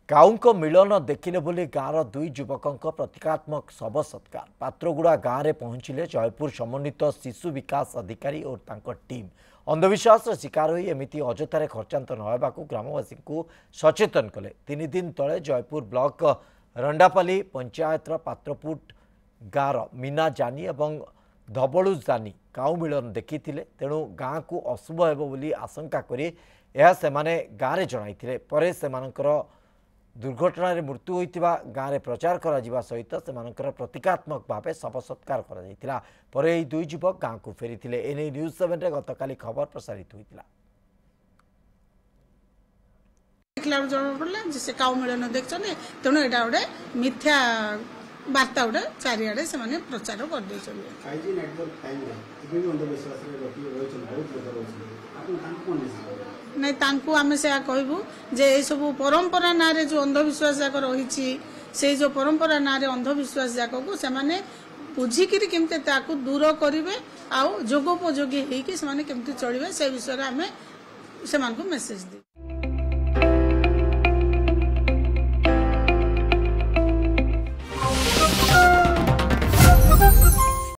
काउंको मिलन देखिले बोली गाँवर दुई युवकों प्रतीकात्मक शव सत्कार पात्रगुड़ा गाँव में पहुंचले जयपुर समन्वित शिशु विकास अधिकारी और तांको टीम अंधविश्वास शिकार होई एमिति अजथारे खर्चांत नहेबा ग्रामवासी को सचेतन कले। 3 दिन तले जयपुर ब्लॉक रंडापाली पंचायतर पात्रपुट गाँवर मीना जानी और धबलू जानी काउ मिलन देखी तेणु गाँ को अशुभ हेबो बोली आशंका करी गाँव में जणाइथिले। परे सेमानकर दुर्घटना मृत्यु होता गाँव में प्रचार करा सहित से प्रतीकात्मक भाव शव सत्कार कर दुई युवक गाँव को फेरी एने न्यूज 7 रे गतकाली खबर प्रसारित होता। से काउ मिलन देखते तेणु यहाँ गोटे मिथ्या वार्ता गोटे चारिड़े से प्रचार कर नहीं तांकु आमे से कहबू जे ए सब परंपरा ना रे जो अंधविश्वास जाक रही से जो परंपरा ना रे अंधविश्वास जाक को से माने बुझिकी केमते ताकू दूर करिवे आ जोगोपयोगी हेकि से माने केमते चलिवे से विषय रे आमे से मानको मेसेज दे।